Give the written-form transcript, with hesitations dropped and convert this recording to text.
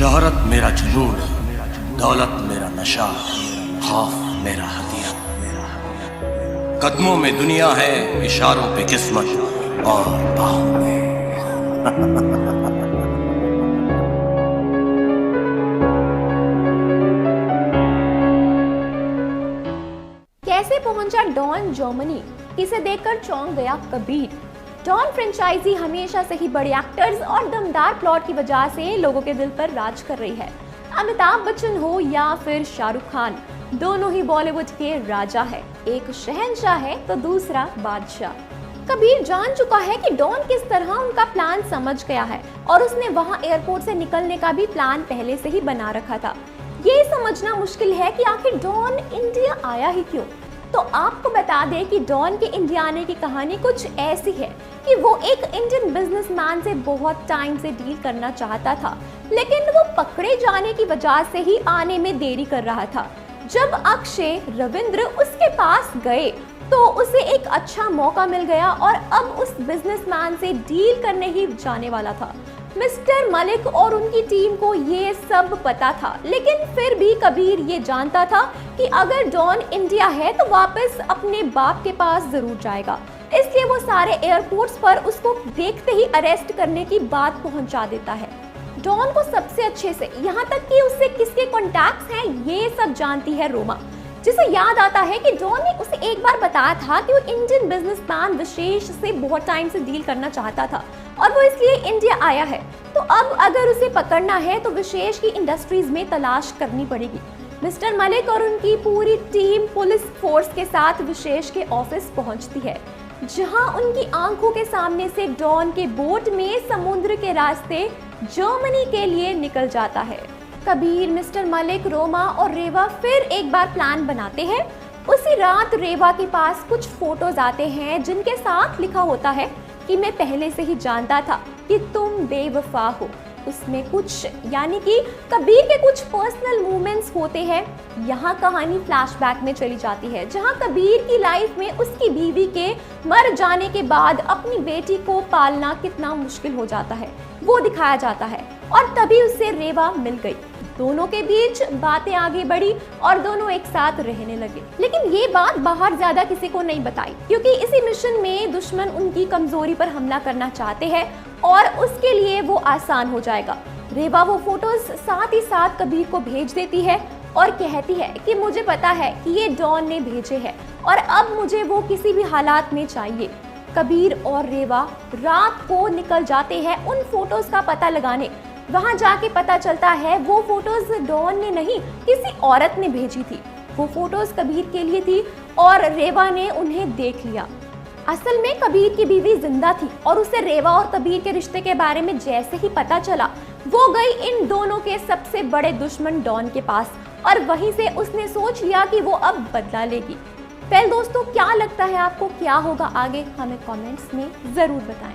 शोहरत मेरा जुनून, दौलत मेरा नशा, खौफ मेरा हथियार। कदमों में दुनिया है, इशारों पे किस्मत और बाहों में कैसे पहुंचा डॉन जर्मनी, इसे देखकर चौंक गया कबीर। डॉन फ्रेंचाइजी हमेशा से ही बड़े एक्टर्स और दमदार प्लॉट की वजह से लोगों के दिल पर राज कर रही है। अमिताभ बच्चन हो या फिर शाहरुख खान, दोनों ही बॉलीवुड के राजा है। एक शहंशाह है तो दूसरा बादशाह। कबीर जान चुका है कि डॉन किस तरह उनका प्लान समझ गया है और उसने वहां एयरपोर्ट से निकलने का भी प्लान पहले से ही बना रखा था। ये समझना मुश्किल है कि आखिर डॉन इंडिया आया ही क्यों। तो आपको बता दें कि डॉन के इंडिया आने की कहानी कुछ ऐसी है कि वो एक इंडियन बिजनेसमैन से बहुत टाइम से डील करना चाहता था, लेकिन वो पकड़े जाने की वजह से ही आने में देरी कर रहा था। जब अक्षय रविंद्र उसके पास गए तो उसे एक अच्छा मौका मिल गया और अब उस बिजनेसमैन से डील करने ही जाने वाला था। मिस्टर मलिक और उनकी टीम को ये सब पता था, लेकिन फिर भी कबीर ये जानता था कि अगर डॉन इंडिया है तो वापस अपने बाप के पास जरूर जाएगा। इसलिए वो सारे एयरपोर्ट्स पर उसको देखते ही अरेस्ट करने की बात पहुंचा देता है। डॉन को सबसे अच्छे से, यहाँ तक कि उससे किसके कॉन्टैक्ट्स हैं ये सब जानती है रोमा, जिसे याद आता है कि डॉन ने उसे एक बार बताया था कि वो इंडियन बिजनेसमैन विशेष से बहुत टाइम से डील करना चाहता था और वो इसलिए इंडिया आया है। तो अब अगर उसे पकड़ना है तो विशेष की इंडस्ट्रीज में तलाश करनी पड़ेगी। मिस्टर मलिक और उनकी पूरी टीम पुलिस फोर्स के साथ विशेष के ऑफिस पहुंचती है, जहां उनकी आंखों के सामने से डॉन के बोट में समुद्र के रास्ते जर्मनी के लिए निकल जाता है। कबीर, मिस्टर मलिक, रोमा और रेवा फिर एक बार प्लान बनाते हैं। उसी रात रेवा के पास कुछ फोटोज आते हैं जिनके साथ लिखा होता है कि मैं पहले से ही जानता था कि तुम बेवफा हो। उसमें कुछ यानी कि कबीर के कुछ पर्सनल मोमेंट्स होते हैं। यहाँ कहानी फ्लैशबैक में चली जाती है, जहाँ कबीर की लाइफ में उसकी बीवी के मर जाने के बाद अपनी बेटी को पालना कितना मुश्किल हो जाता है वो दिखाया जाता है। और तभी उससे रेवा मिल गई। दोनों के बीच बातें आगे बढ़ी और दोनों एक साथ रहने लगे। लेकिन ये बात बाहर ज्यादा किसी को नहीं बताई, क्योंकि इसी मिशन में दुश्मन उनकी कमजोरी पर हमला करना चाहते हैं और उसके लिए वो आसान हो जाएगा। रेवा वो फोटोज साथ ही साथ कबीर को भेज देती है और कहती है कि मुझे पता है कि ये डॉन ने भेजे हैं और अब मुझे वो किसी भी हालात में चाहिए। कबीर और रेवा रात को निकल जाते हैं उन फोटोज का पता लगाने। वहां जाके पता चलता है वो फोटोज डॉन ने नहीं, किसी औरत ने भेजी थी। वो फोटोज कबीर के लिए थी और रेवा ने उन्हें देख लिया। असल में कबीर की बीवी जिंदा थी और उसे रेवा और कबीर के रिश्ते के बारे में जैसे ही पता चला, वो गई इन दोनों के सबसे बड़े दुश्मन डॉन के पास और वहीं से उसने सोच लिया कि वो अब बदला लेगी। दोस्तों, क्या लगता है आपको, क्या होगा आगे? हमें कमेंट्स में जरूर बताएं।